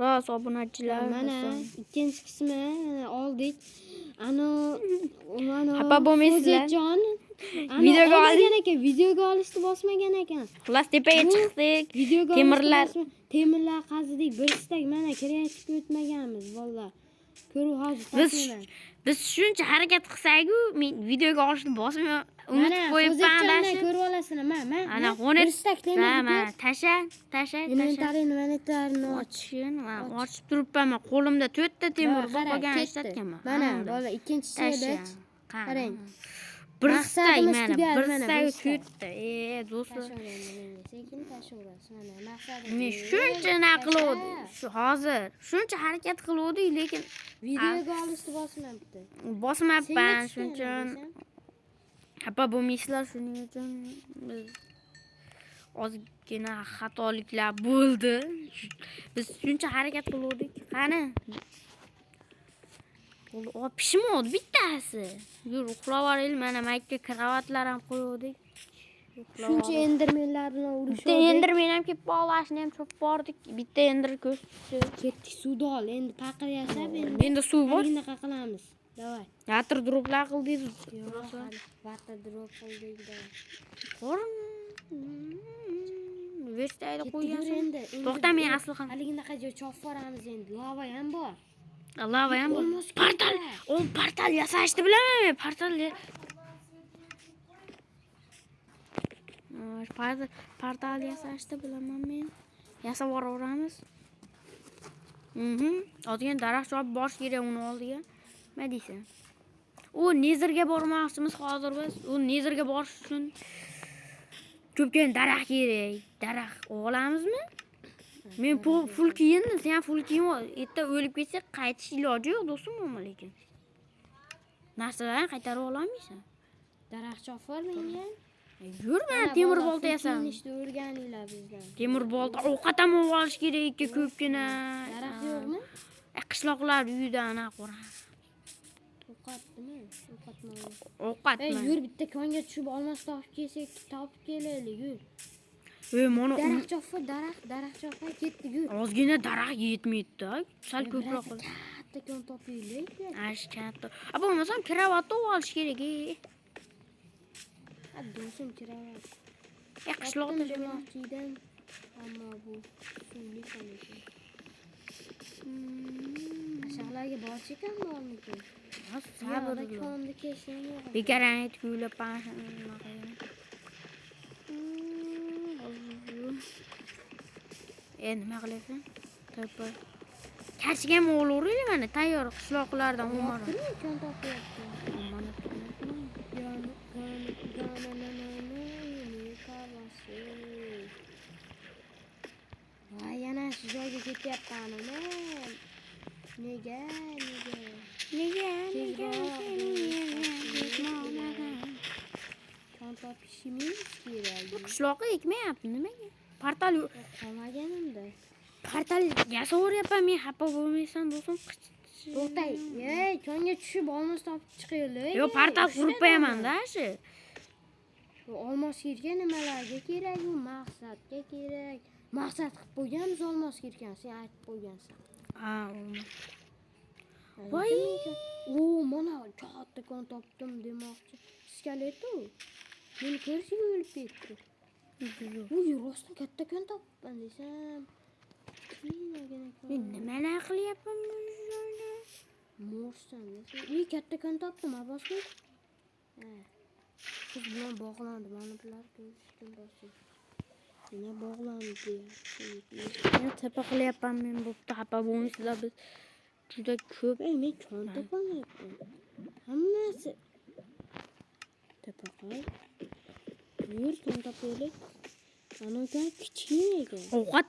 Rost obunachilar. Mana ikkinchi qismini oldik. Mana Xafa bo'lmaysizlar. Xo'jajon Videoga olmagan ekan, videoga olishni bosmagan ekan. Xullas tepaga chiqdik. Videoga Temirlar. temirlar qazidik. Bir istak mana kreativ o'tmaganmiz vallah. Ko'ruv hozir topinglar. Biz shuncha harakat qilsak-ku, men videoga olishni bosmay unutib qo'yibman adashib. Ko'rib olasizlar. Mana. Ana xonat. Bir istak temir. Tasha. Inventarini Ochishini ochib turibman. Qo'limda 4 ta temir bor qolgan ishlatganman. Mana bola ikkinchisi qarang. Bir istak Maqsadimiz mana, tugar, bir mana, istak bir 4 ta. Do'stlar. Sekin tashaverasiz. Mana maqsadim. Men shuncha naqiluvdim. Shu hozir shuncha harakat qiluvdik, lekin videoga olishni bosmabdi. Bosmabman, shuning uchun xafa bo'lmaysizlar, shuning uchun biz ozgina xatoliklar bo'ldi. Biz shuncha harakat qiluvdik. Qani? Pishmadi bittasi. Yur, uxlavoraylik. Mana mayka kravatlar ham qo'ydik. Shuncha endermenlarni urishdik. Bitta endermen ham kelib bog'lashni ham chopib bordik. Bitta ender ko'zchi. Ketdik suvni ol. Endi paqir yasab Endi suv bor. Bunaqa qilamiz. Davay. Yatır droplar qildik. Vaqtda drop qildik da. Qo'rin. Vestayda qo'ygansan. Endi. To'xta, men asli ham. Haliginaqa joy chopib boramiz endi. Lava ham bor. Lava ham bor. Portal yasashni bilaman men. Portal yasashni bilaman men. Yasab boraveramiz. Ozgina daraxt chopib borish kerak uni oldiga. Nima deysan? U Nezerga bormoqchimiz hozir biz. U Nezerga borish uchun ko'pgina daraxt kerak. Daraxt olamizmi? Men full kiyindim, sen full kiyim ol. Erta o'lib ketsak qaytish iloji yo'q do'stim, lekin. Narsalarni qaytarib olmaysan. Daraxt chopib menga. Yur, men temir bolta yasam. Ishni o'rganinglar bizdan. Temir bolta ovqat ham olish kerak ekan ko'pgina. Daraxt yo'qmi? Qishloqlar uyidan qora. Ovqatmi? Ovqatmi? Yur, bitta konga tushib olmos topib kelaylik, yur. Mana daraxt chopib ketdik, yur. Ozgina daraxt yetmaydi-da. Sal ko'proq qil. Katta kon topaylik. Katta. Bo'lmasam kravatni olish kerak. Do'stim kravat. Qishloqda demoqchidan, ammo bu suvli qoladi. Shahlarga borchi ekan bormikan? Sabr ko'ndi keshini. Bekarang aytib pashan. Nima qilasan? To'ppa. Kachgami o'laveraylik mana tayyor qishloqlardan o'marib. Kon topyapti. Mana Voy, yana shu joyga ketyapman men. Nega? Kon topishimiz kerak. Qishloqqa ekmayapti nimaga? Portal qolmaganimda. Portal yasaveryapman men, xafa bo'lmaysan do'stim. To'xtay. Konga tushib olmos topib chiqaylik. Yo'q, portal qurib qo'yaman-da shu. Olmos kerak nimalarga kerak? U maqsadga kerak. Maqsad qilib qo'yganmiz olmos kerak, sen aytib qo'ygansan. Olmos. Voy, mana katta kon topdim demoqchi. Skelet-u. Meni ko'rishga o'lib ketdi. Voy, rostdan katta kon topdim desam. Men nimalar qilyapman bu joyda? Mo'rsan. Katta kon topdim, abosmi? Qiz bilan bog'landi, mana bular ko'rishdim boshqa. Nima bog'landi? Men tepa qilyapman men, bo'pti, xafa bo'lmaysizlar, biz juda ko'p. Men kon topolmayapman. Hammasi tepa qo'y. Yur, kon topaylik. Anaqa kichkina ekan. Ovqat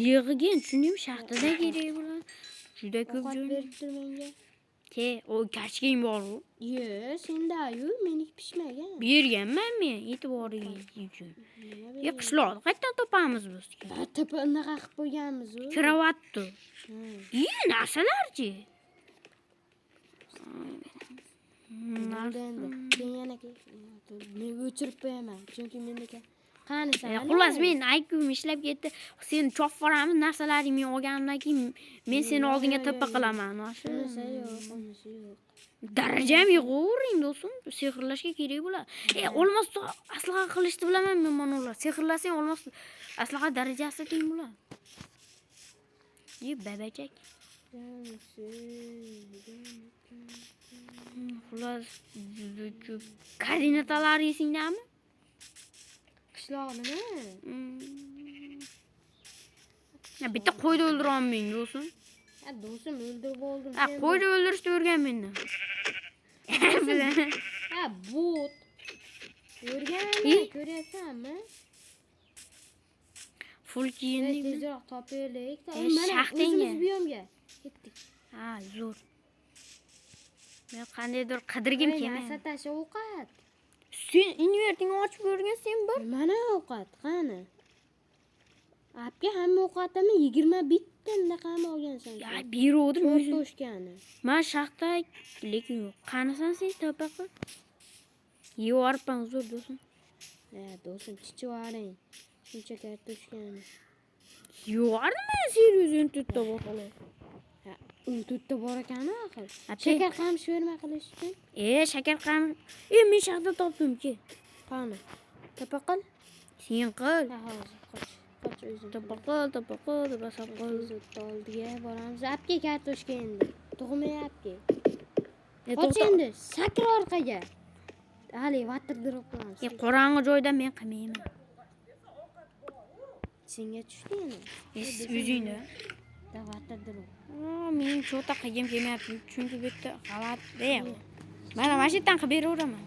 yig'igin, tushundingmi? Shaxtada kerak bular. Juda ko'p joy beribdi menga. O kachking bor-ku. Yo'q, senda-yu, meniki pishmagan. Berganman men e'tiboringiz uchun. Qishloqda qayerdan topamiz biz? Tepa unaqa qilib qo'yganmiz-ku. Kravatni. Narsalar-chi. Endi men yana men o'chirib qo'yaman, chunki mendagi Qani sen? Xullas men IQ'm ishlab ketdi. Sen chopvoramiz narsalaringni men olganimdan keyin men seni oldinga tippa qilaman. Unisi yo'q. Darajam yuqoring do'stim. Sehrlashga kerak bo'ladi. Olmos aslaha qilishni bilaman men mana ular. Sehrlasang olmos aslaha darajasi teng bo'ladi. Babachak. Xullas koordinatalar esingdami? Qishloqnimi? Bitta qo'yni o'ldirolmang do'stim. Do'stim o'ldirib oldim. Qo'yni o'ldirishni o'rgan mendan. Bot. O'rganman, ko'ryapsanmi? Full kiyindik. Tezroq topaylik. Shaxtingga. O'zimiz bu yo'mga ketdik. Zo'r. Men qandaydir qidirgim kelmaydi. Satash ovqat. Sen invertingni ochib ko'rgan sen bir. Mana ovqat, qani? Apga hamma ovqatimni 20 bitta qami olgansan. Beruvdim o'zim. To'shgani. Men shaxta lekin yo'q. Qanasan sen topaqa? Yevarpan zo'r do'stim. Do'stim chichivaring. Shuncha kartoshkani. Yevarmi sen o'zing tutda bor xolos. Tutda bor ekan axir. Shakar qamish berma qilish uchun. Shakar qamish. Men shaxta topdim-ki. Qani? Tapaqil? Sen qil. Hozir qoch o'zing. Tapaqil, bosab qil. Oldiga boramiz. Apga kartoshka endi. Tug'mayapti. Qoch endi, sakra orqaga. Hali vatirdirib qo'yamiz. Qorong'i joyda men qilmayman. Senga tushdi endi. O'zingda. Vatirdirib. Men cho'ta qilgim kelmayapti. Chunki bu yerda g'alati. Mana shu yerdan qilib beraveraman.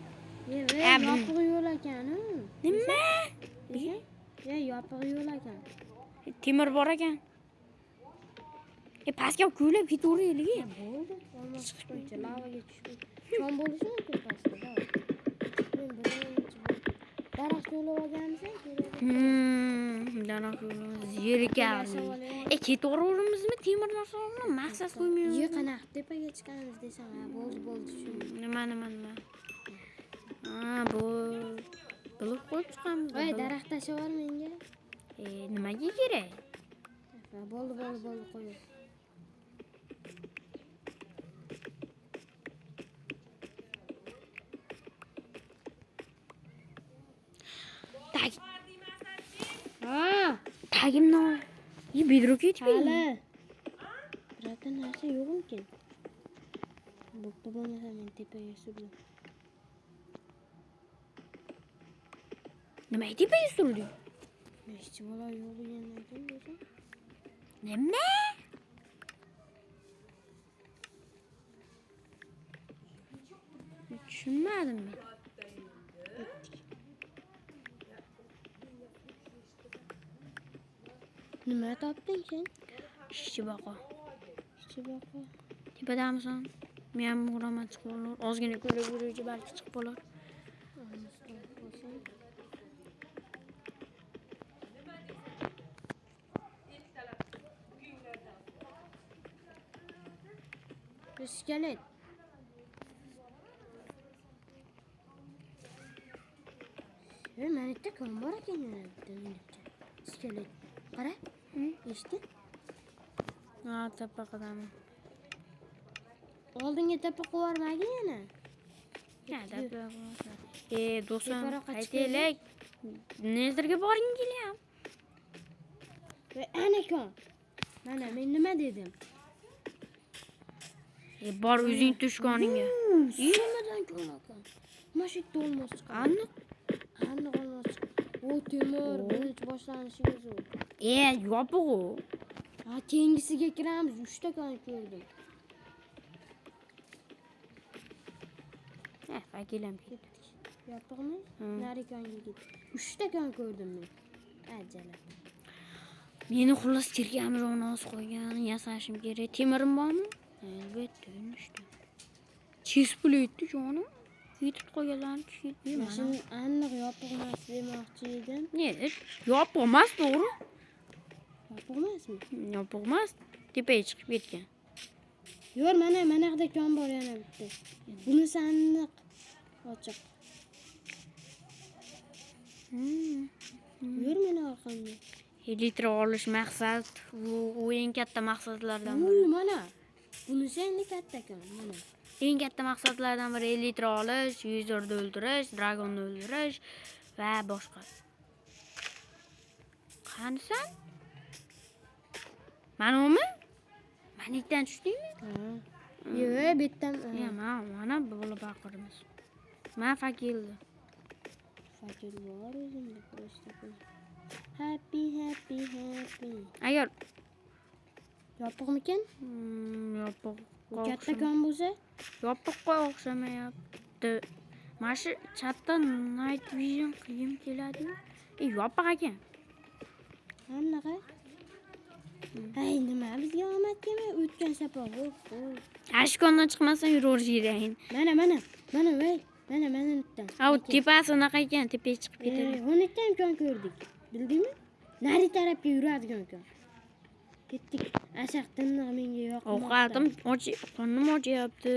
Yopiq yo'l ekan. Nima? Yopiq yo'l ekan. Temir bor ekan. Pastga ko'ylab ketaveraylik. Bo'ldi. Olmos chiqguncha lavaga tushib. Chon bo'lishi mumkin pastda. Men birinchi daraxt yo'li olganmisan? Daraxt yo'li zerikar. Ketaveramizmi temir narsalarni maqsad qo'ymaymiz. Qanaqa tepaga chiqamiz desam, bo'ldi shu. Nima. Bu bilib qo'yib chiqamiz. Voy, daraxt tashlayver menga. Nimaga kerak? Bo'ldi, qo'y. Tagimni ol. Bedroq ketib Hali. Birorta narsa yo'qmikin? Bo'pti, bo'lmasa men tepaga surdim. Nima tepaga surding? Ishchi bola yo'q degandan keyin bo'lsa. Nima? Tushunmadim men. Nima topding sen? Ishchi boqa. Chiboqa. Tepadamisan? Men ham uraman chiqib olar. Ozgina ko'ylak yuruvchi balki chiqib olar. Iskelet. Mana yerda kom bor ekan yana bitta. Iskelet. Qara. Eshitding? Tapa qilaman. Oldinga tapa qo'yarmagin yana. Do'stim, qaytaylik. Nezerga boring kelyapti. Anakan. Mana men nima dedim? Bor o'zing tushganingga. Nimadan ko'rakan? Mashit olmos chiqadi. Aniq olmos. O temir birinchi boshlanishiga zo'r. Yopiq u. Keyingisiga kiramiz. 3 ta kon ko'rdim. Vakilam ketdik. Yopiqmi? Narikonga ketdik. 3 ta kon ko'rdim men. Ajalab. Meni xullas tirgamni oz qo'ygan, yasashim kerak. Temirim bormi? Albatta, işte. Cheese plate jonim. Yetib qo'yganlarni tushunmayman. Mashin aniq yopiq emas demoqchi edim. Yopiq emas, to'g'ri? Yopiq emasmi? Yopiq emas. Tepaga chiqib ketgan. Yo'q, mana yoqda kon bor yana bitta. Bunisi aniq ochiq. Yur meni orqamda. Elitra olish maqsad. Bu eng katta maqsadlardan biri. Uy, mana. Bunisi endi kattakon, mana. Eng katta maqsadlardan biri elitra olish, yuzerni o'ldirish, dragonni o'ldirish va boshqa. Qanisan? Manami? Manikdan tushdingmi? Ha. Yo'q, bittam. Ya, mana bola baqirimiz. Men fakildi. Fakir bor o'zimda просто. Happy. Agar Yopiqmikan? yopiq Kattakon bo'lsa, yopiqqa o'xshamayapti. Mana shu chatdan night vision qilgim keladi. Yopiq ekan. hammaga. Ay, nima bizga omad kelmay o'tgan safar. Ashkondan chiqmasdan yuraverish kerak. Mana, voy. Mana unutdim. Tepasi unaqa ekan, tepaga chiqib ketadi. O'nakda imkon ko'rdik. Bildingmi? Nari tarafga yuradigan ekan. Ketdik. Ashaqdan menga yoqdi. Ovqatim qornim ochyapti.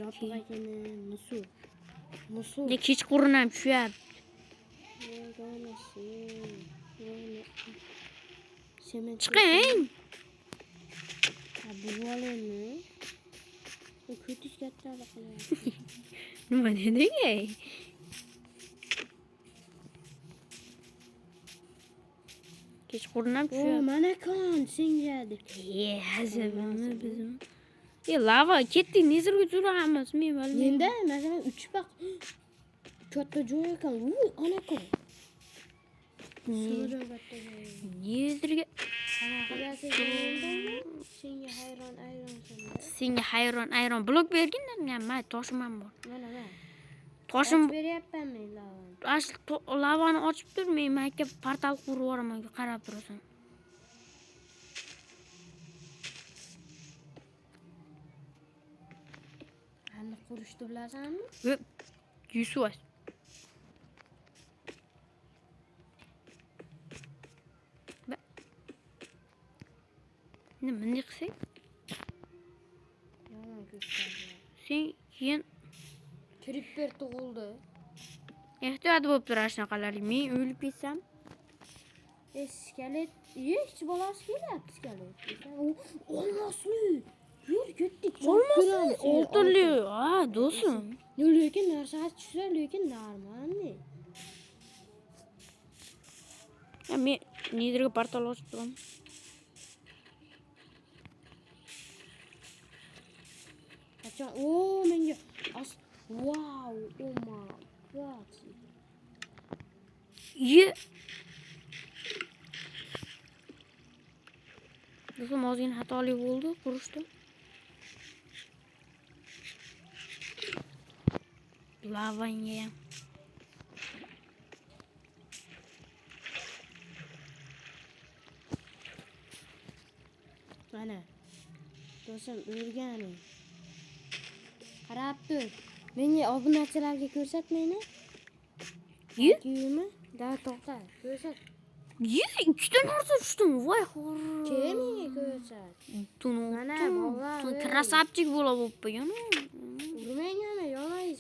Yopiq ekan. Musu. Kechqurun ham tushyapti. Chiqing. Bu bolani. O kötü kattalik qilyapti. Nima deding? Kechqurun ham tushyapti. Mana kon sinjadi. Hazabimni bizim. Lava ketdik, nezirga turamiz, men bilmayman. Menda masalan 3 baq. Katta joy ekan. Ana kon. Nezirga senga hayron blok bergindan men toshim ham bor. Mana. Toshim beryapman men lavani. lavani ochib tur, men makka portal qurib yuboraman, qarab turasan. Qanday qurishni bilasanmi? Yusuf. Nima qilsak? Yomon ko'rsatdi. Sen keyin Creeper tug'ildi. ehtiyot bo'lib tur shunaqalarga. Men o'lib ketsam, Iskelet. Hech bolasi kelyapti iskelet. Olmosli. Yur ketdik. olmasmi? Oltinli. Do'stim. Lekin narsaga tushsa, lekin normalniy. Men nidrga portal ochib turaman. Qachon? Menga wow, oh my god. Do'stim, ozgina xatolik bo'ldi qurishda. Lavanga ham. Mana. Do'stim o'rganing. Qarab tur. Menga obunachilarga ko'rsatmaymi? Kiyimi? Da to'xta. Ko'rsat. Ikkita narsa tushdim. Voy xor. Keyin menga ko'rsat. Mana, Krasavchik bo'la bo'pti, yana. Urmang ana, yolg'iz